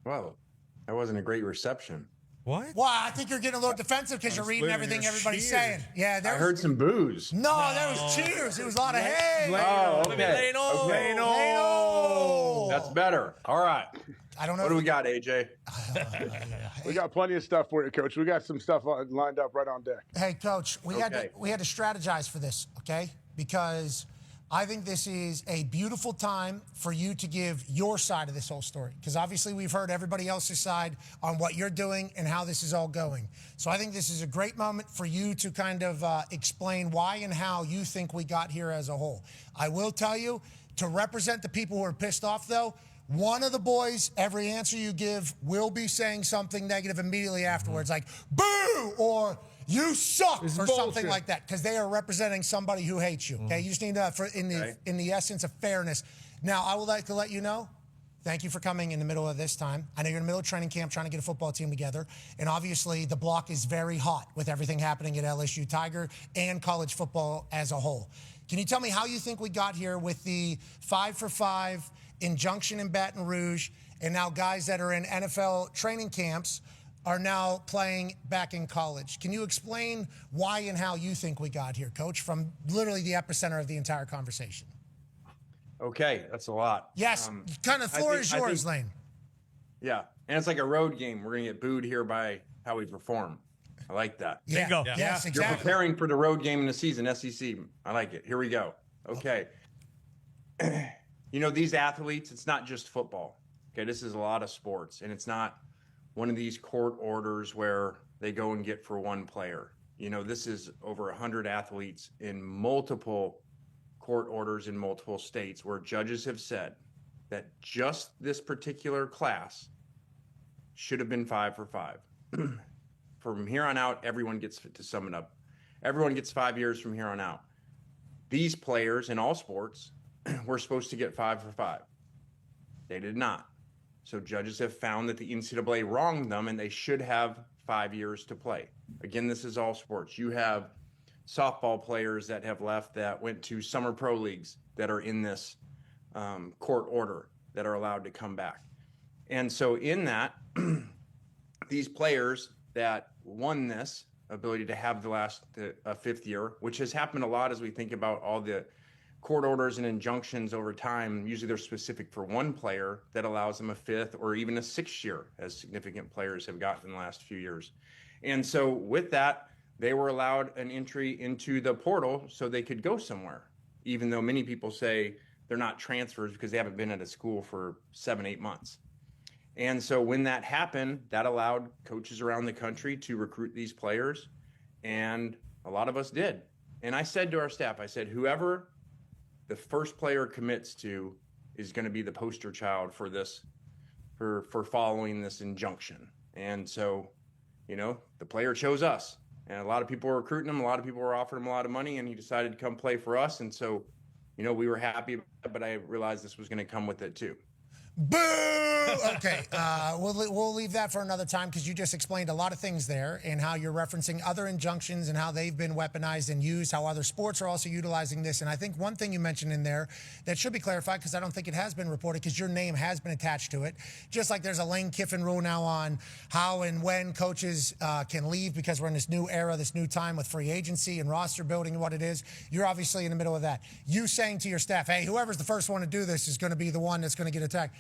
Well, that wasn't a great reception. What? Well, I think you're getting a little defensive because you're reading everything everybody's saying. Yeah, I heard some boos. No, there was cheers. It was a lot of hey. Oh, okay. Lane-o. That's better. All right. I don't know. What do we got, AJ? We got plenty of stuff for you, Coach. We got some stuff lined up right on deck. Hey, Coach, we had to strategize for this, okay? Because I think this is a beautiful time for you to give your side of this whole story. Because obviously we've heard everybody else's side on what you're doing and how this is all going. So I think this is a great moment for you to kind of explain why and how you think we got here as a whole. I will tell you, to represent the people who are pissed off, though, one of the boys, every answer you give, will be saying something negative immediately afterwards, like, boo, or you suck, or something like that, because they are representing somebody who hates you, okay? You just need to, in the essence of fairness. Now, I would like to let you know, thank you for coming in the middle of this time. I know you're in the middle of training camp trying to get a football team together, and obviously the block is very hot with everything happening at LSU Tiger and college football as a whole. Can you tell me how you think we got here with the 5-for-5 injunction in Baton Rouge, and now guys that are in NFL training camps are now playing back in college? Can you explain why and how you think we got here, Coach, from literally the epicenter of the entire conversation? Okay, that's a lot. Yes, kind of floor is yours, Lane. Yeah, and it's like a road game. We're going to get booed here by how we perform. I like that. Yeah. Bingo. Yeah. Yes, exactly. You're preparing for the road game in the season, SEC. I like it. Here we go. Okay. You know, these athletes, it's not just football. Okay, this is a lot of sports, and it's not one of these court orders where they go and get for one player. You know, this is over 100 athletes in multiple court orders in multiple states where judges have said that just this particular class should have been 5-for-5. From here on out, everyone gets, to sum it up, everyone gets 5 years from here on out. These players in all sports were supposed to get 5-for-5. They did not. So judges have found that the NCAA wronged them and they should have 5 years to play. Again, this is all sports. You have softball players that have left that went to summer pro leagues that are in this court order that are allowed to come back. And so in that, these players that won this ability to have the last fifth year, which has happened a lot as we think about all the court orders and injunctions over time. Usually they're specific for one player that allows them a fifth or even a sixth year, as significant players have gotten in the last few years. And so with that, they were allowed an entry into the portal so they could go somewhere, even though many people say they're not transfers because they haven't been at a school for 7-8 months. And so when that happened, that allowed coaches around the country to recruit these players, and a lot of us did. And I said to our staff, I said, whoever the first player commits to is going to be the poster child for this, for following this injunction. And so, you know, the player chose us, and a lot of people were recruiting him. A lot of people were offering him a lot of money, and he decided to come play for us. And so, you know, we were happy, but I realized this was going to come with it too. Boo! Okay, we'll leave that for another time because you just explained a lot of things there and how you're referencing other injunctions and how they've been weaponized and used, how other sports are also utilizing this. And I think one thing you mentioned in there that should be clarified, because I don't think it has been reported because your name has been attached to it, just like there's a LaneKiffin rule now on how and when coaches can leave because we're in this new era, this new time with free agency and roster building and what it is. You're obviously in the middle of that. You saying to your staff, hey, whoever's the first one to do this is going to be the one that's going to get attacked.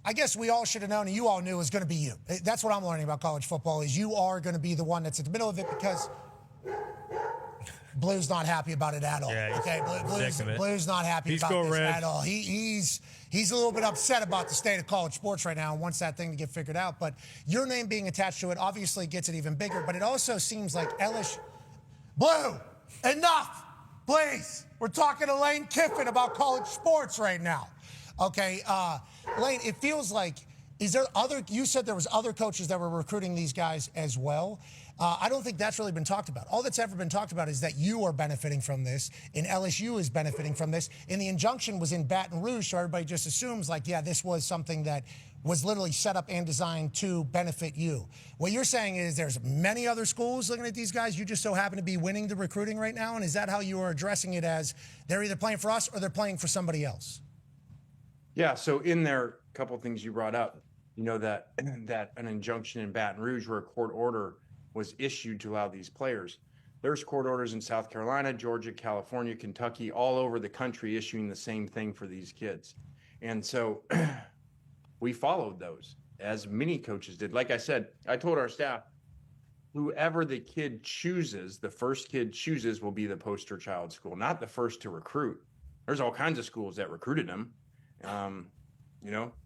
I guess we all should have known, and you all knew it was going to be you. That's what I'm learning about college football, is you are going to be the one that's in the middle of it because Blue's not happy about it at all. Yeah, okay, Blue's not happy about this at all. He's a little bit upset about the state of college sports right now and wants that thing to get figured out. But your name being attached to it obviously gets it even bigger. But it also seems like LSU. Blue, enough, please. We're talking to LaneKiffin about college sports right now. Okay, Lane, it feels like, you said there was other coaches that were recruiting these guys as well. I don't think that's really been talked about. All that's ever been talked about is that you are benefiting from this, and LSU is benefiting from this, and the injunction was in Baton Rouge, so everybody just assumes, like, yeah, this was something that was literally set up and designed to benefit you. What you're saying is there's many other schools looking at these guys, you just so happen to be winning the recruiting right now, and is that how you are addressing it, as they're either playing for us or they're playing for somebody else? Yeah, so in there, a couple of things you brought up. that that an injunction in Baton Rouge where a court order was issued to allow these players. There's court orders in South Carolina, Georgia, California, Kentucky, all over the country issuing the same thing for these kids. And so we followed those, as many coaches did. Like I said, I told our staff, whoever the kid chooses, the first kid chooses will be the poster child school, not the first to recruit. There's all kinds of schools that recruited him.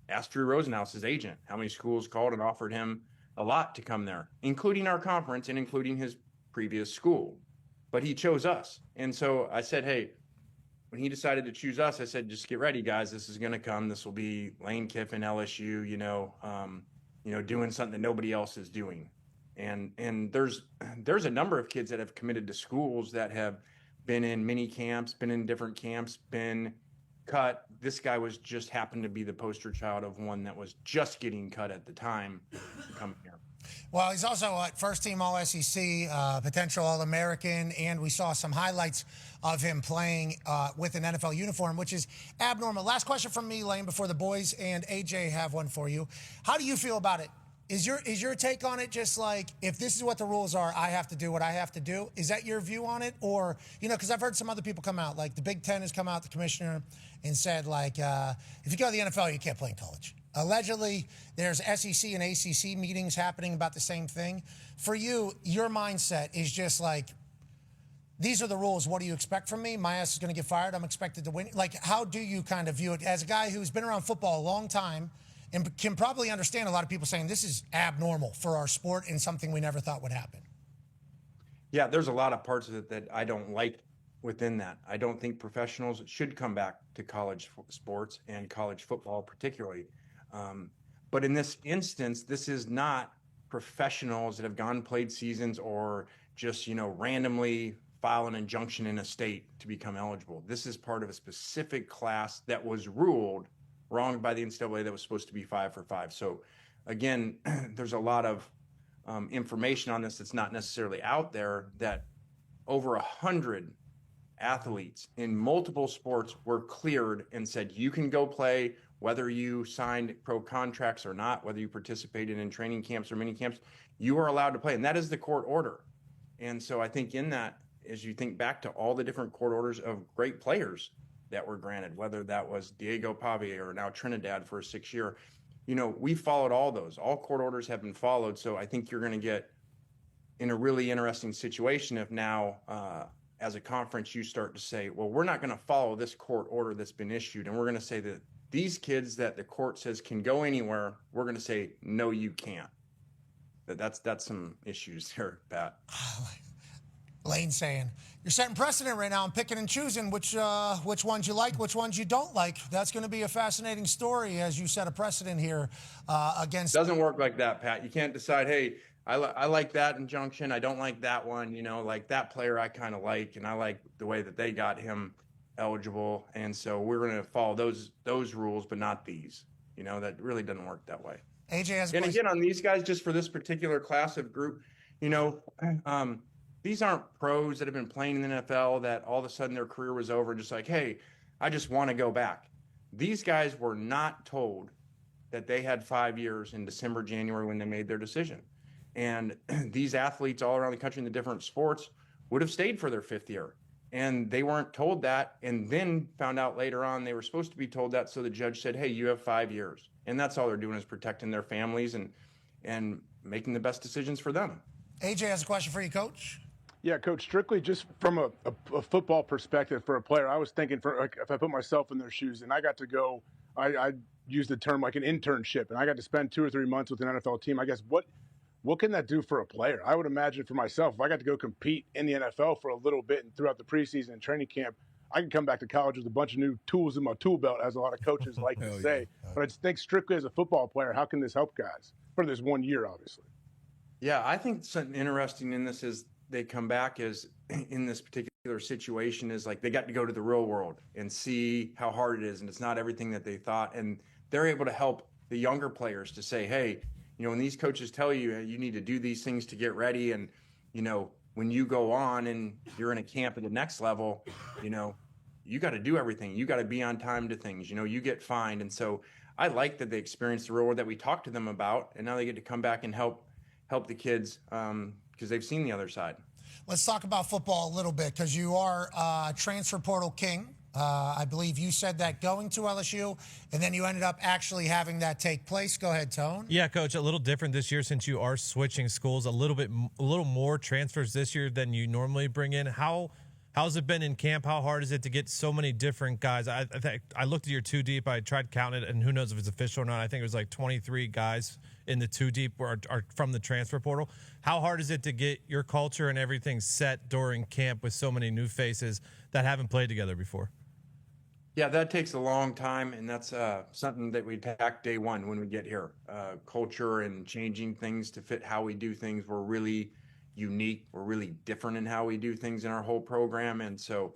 Ask Drew Rosenhaus's agent how many schools called and offered him a lot to come there, including our conference and including his previous school. But he chose us. And so I said, hey, when he decided to choose us, I said, just get ready, guys. This is going to come. This will be LaneKiffin, LSU, doing something that nobody else is doing. And there's a number of kids that have committed to schools that have been in mini camps, been in different camps, been cut. This guy was just happened to be the poster child of one that was just getting cut at the time coming here. Well, he's also a first-team All-SEC, potential All-American, and we saw some highlights of him playing with an NFL uniform, which is abnormal. Last question from me, Lane, before the boys and AJ have one for you. How do you feel about it? Is your take on it just like, if this is what the rules are, I have to do what I have to do? Is that your view on it? Or, because I've heard some other people come out, like the Big Ten has come out, the commissioner, and said, like, if you go to the NFL, you can't play in college. Allegedly, there's SEC and ACC meetings happening about the same thing. For you, your mindset is just like, these are the rules. What do you expect from me? My ass is going to get fired. I'm expected to win. Like, how do you kind of view it as a guy who's been around football a long time and can probably understand a lot of people saying this is abnormal for our sport and something we never thought would happen? Yeah, there's a lot of parts of it that I don't like within that. I don't think professionals should come back to college sports and college football particularly. But in this instance, this is not professionals that have gone played seasons or just, randomly file an injunction in a state to become eligible. This is part of a specific class that was ruled wrong by the NCAA that was supposed to be 5 for 5. So again, there's a lot of information on this that's not necessarily out there, that over 100 athletes in multiple sports were cleared and said, you can go play, whether you signed pro contracts or not, whether you participated in training camps or mini camps, you are allowed to play. And that is the court order. And so I think in that, as you think back to all the different court orders of great players that were granted, whether that was Diego Pavia or now Trinidad for a 6-year, we followed all those. All court orders have been followed. So I think you're going to get in a really interesting situation if now, as a conference, you start to say, well, we're not going to follow this court order that's been issued. And we're going to say that these kids that the court says can go anywhere, we're going to say, no, you can't. That's some issues there, Pat. Lane saying, you're setting precedent right now and picking and choosing which ones you like, which ones you don't like. That's going to be a fascinating story as you set a precedent here against. Doesn't work like that, Pat. You can't decide, hey, I like that injunction. I don't like that one. Like that player I kind of like, and I like the way that they got him eligible. And so we're going to follow those rules, but not these. That really doesn't work that way. AJ has a and again, on these guys, just for this particular class of group, these aren't pros that have been playing in the NFL that all of a sudden their career was over, just like, hey, I just want to go back. These guys were not told that they had 5 years in December, January when they made their decision. And these athletes all around the country in the different sports would have stayed for their 5th year. And they weren't told that, and then found out later on they were supposed to be told that. So the judge said, hey, you have 5 years. And that's all they're doing is protecting their families and making the best decisions for them. AJ has a question for you, Coach. Yeah, Coach, strictly just from a football perspective for a player, I was thinking if I put myself in their shoes and I got to go, I used the term like an internship, and I got to spend 2 or 3 months with an NFL team. I guess what can that do for a player? I would imagine for myself, if I got to go compete in the NFL for a little bit and throughout the preseason and training camp, I can come back to college with a bunch of new tools in my tool belt, as a lot of coaches like to say. Yeah. But I just think strictly as a football player, how can this help guys for this 1 year, obviously? Yeah, I think something interesting in this is they come back as in this particular situation is like they got to go to the real world and see how hard it is, and it's not everything that they thought. And they're able to help the younger players to say, hey, when these coaches tell you you need to do these things to get ready, and when you go on and you're in a camp at the next level, you got to do everything. You got to be on time to things. You get fined. And so I like that they experienced the real world that we talked to them about, and now they get to come back and help the kids because they've seen the other side. Let's talk about football a little bit because you are transfer portal king. I believe you said that going to LSU, and then you ended up actually having that take place. Go ahead, Tone. Yeah, Coach, a little different this year since you are switching schools. A little more transfers this year than you normally bring in. How's it been in camp? How hard is it to get so many different guys? I looked at your two deep. I tried counting it, and who knows if it's official or not. I think it was like 23 guys in the two deep are from the transfer portal. How hard is it to get your culture and everything set during camp with so many new faces that haven't played together before? Yeah, that takes a long time, and that's something that we attack day one when we get here. Culture and changing things to fit how we do things. We're really unique. We're really different in how we do things in our whole program. And so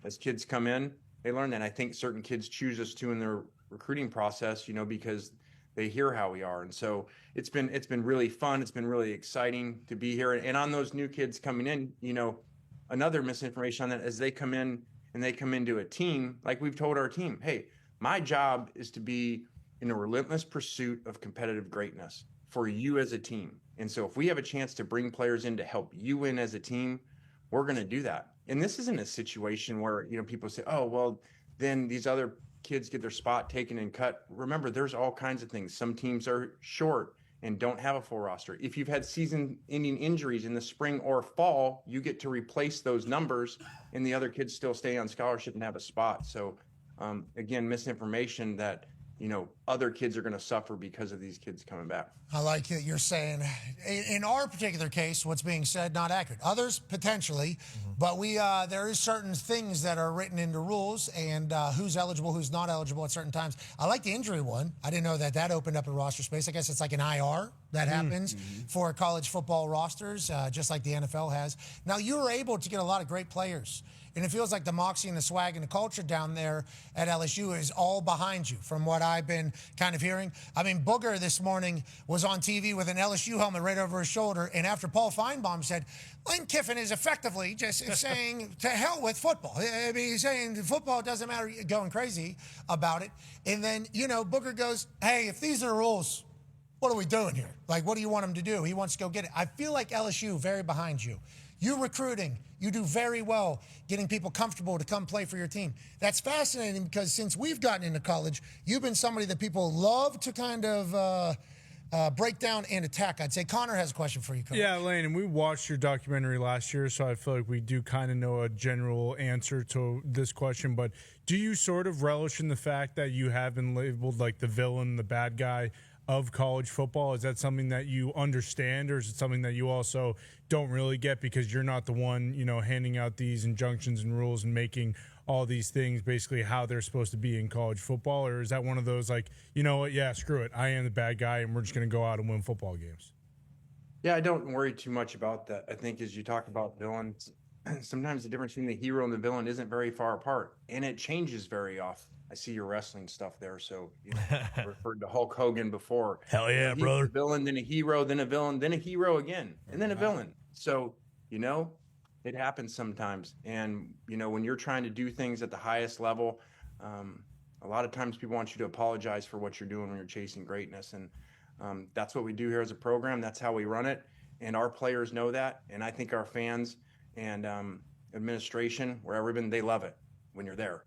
as kids come in, they learn that. I think certain kids choose us too in their recruiting process, because they hear how we are. And so it's been really fun. It's been really exciting to be here. And on those new kids coming in, another misinformation on that as they come in and they come into a team, like we've told our team, hey, my job is to be in a relentless pursuit of competitive greatness for you as a team. And so if we have a chance to bring players in to help you win as a team, we're going to do that. And this isn't a situation where, people say, oh, well, then these other kids get their spot taken and cut. Remember, there's all kinds of things. Some teams are short and don't have a full roster. If you've had season-ending injuries in the spring or fall, you get to replace those numbers, and the other kids still stay on scholarship and have a spot. So, again, misinformation that other kids are going to suffer because of these kids coming back. I like that you're saying, in our particular case, what's being said, not accurate. Others, potentially, but there is certain things that are written into rules and who's eligible, who's not eligible at certain times. I like the injury one. I didn't know that opened up a roster space. I guess it's like an IR that happens for college football rosters, just like the NFL has. Now, you were able to get a lot of great players. And it feels like the moxie and the swag and the culture down there at LSU is all behind you, from what I've been kind of hearing. I mean, Booger this morning was on TV with an LSU helmet right over his shoulder, and after Paul Feinbaum said, LaneKiffin is effectively just saying, to hell with football. I mean, he's saying football doesn't matter, going crazy about it. And then, Booger goes, hey, if these are the rules, what are we doing here? Like, what do you want him to do? He wants to go get it. I feel like LSU very behind you. You're recruiting. You do very well getting people comfortable to come play for your team. That's fascinating because since we've gotten into college, you've been somebody that people love to kind of break down and attack. I'd say Connor has a question for you, Coach. Yeah, Lane, and we watched your documentary last year, so I feel like we do kind of know a general answer to this question. But do you sort of relish in the fact that you have been labeled like the villain, the bad guy of college football? Is that something that you understand, or is it something that you also don't really get because you're not the one, handing out these injunctions and rules and making all these things basically how they're supposed to be in college football? Or is that one of those like, you know what, yeah, screw it, I am the bad guy and we're just going to go out and win football games? Yeah, I don't worry too much about that. I think as you talk about villains, sometimes the difference between the hero and the villain isn't very far apart, and it changes very often. I see your wrestling stuff there, so I referred to Hulk Hogan before. Hell yeah, brother. A villain, then a hero, then a villain, then a hero again, and then a villain. So, it happens sometimes. And, when you're trying to do things at the highest level, a lot of times people want you to apologize for what you're doing when you're chasing greatness. And that's what we do here as a program. That's how we run it. And our players know that. And I think our fans and administration, wherever been, they love it when you're there.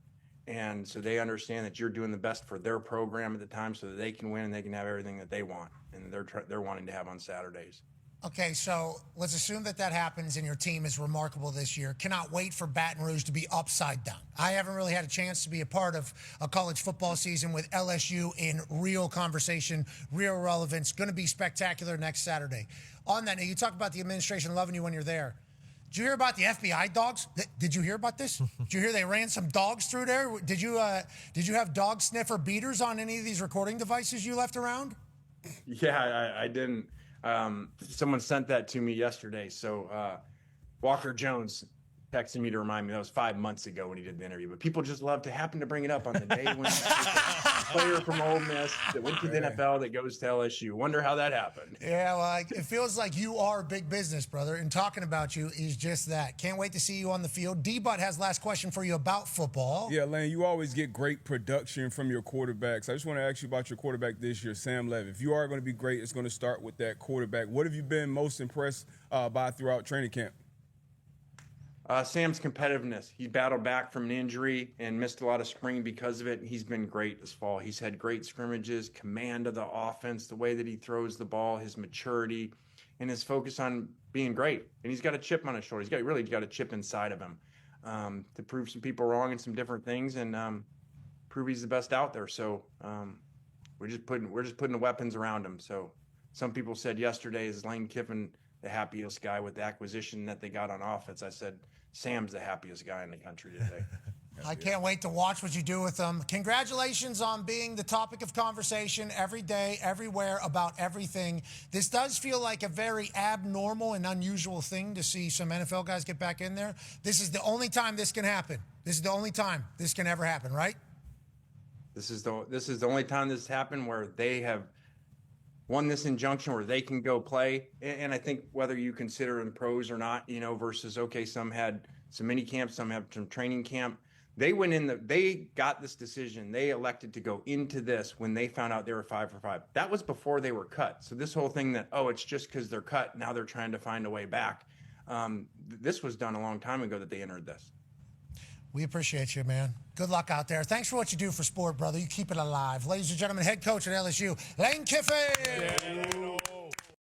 And so they understand that you're doing the best for their program at the time so that they can win and they can have everything that they want and they're wanting to have on Saturdays. Okay, so let's assume that happens and your team is remarkable this year. Cannot wait for Baton Rouge to be upside down. I haven't really had a chance to be a part of a college football season with LSU in real conversation, real relevance. Going to be spectacular next Saturday. On that, now you talk about the administration loving you when you're there. Did you hear about the FBI dogs? Did you hear about this? Did you hear they ran some dogs through there? Did you have dog sniffer beaters on any of these recording devices you left around? Yeah, I didn't. Someone sent that to me yesterday. So Walker Jones, texting me to remind me that was 5 months ago when he did the interview. But people just love to happen to bring it up on the day when a player from Ole Miss that went to the NFL that goes to LSU. Wonder how that happened. Yeah, well, it feels like you are big business, brother. And talking about you is just that. Can't wait to see you on the field. D-Butt has last question for you about football. Yeah, Lane, you always get great production from your quarterbacks. I just want to ask you about your quarterback this year, Sam Levitt. If you are going to be great, it's going to start with that quarterback. What have you been most impressed by throughout training camp? Sam's competitiveness. He battled back from an injury and missed a lot of spring because of it. He's been great this fall. He's had great scrimmages, command of the offense, the way that he throws the ball, his maturity, and his focus on being great. And he's got a chip on his shoulder. He's really got a chip inside of him to prove some people wrong in some different things and prove he's the best out there. So we're just putting the weapons around him. So some people said yesterday, is LaneKiffin the happiest guy with the acquisition that they got on offense? I said, Sam's the happiest guy in the country today. I can't wait to watch what you do with them. Congratulations on being the topic of conversation every day, everywhere, about everything. This does feel like a very abnormal and unusual thing to see some NFL guys get back in there. This is the only time this can happen. This is the only time this can ever happen, right? This is the only time this has happened where they have won this injunction where they can go play. And I think whether you consider them pros or not, versus, okay, some had some mini camps, some have some training camp. They got this decision. They elected to go into this when they found out they were 5 for 5. That was before they were cut. So this whole thing that, it's just because they're cut, now they're trying to find a way back. This was done a long time ago that they entered this. We appreciate you, man. Good luck out there. Thanks for what you do for sport, brother. You keep it alive. Ladies and gentlemen, head coach at LSU, Lane Kiffin. Yeah.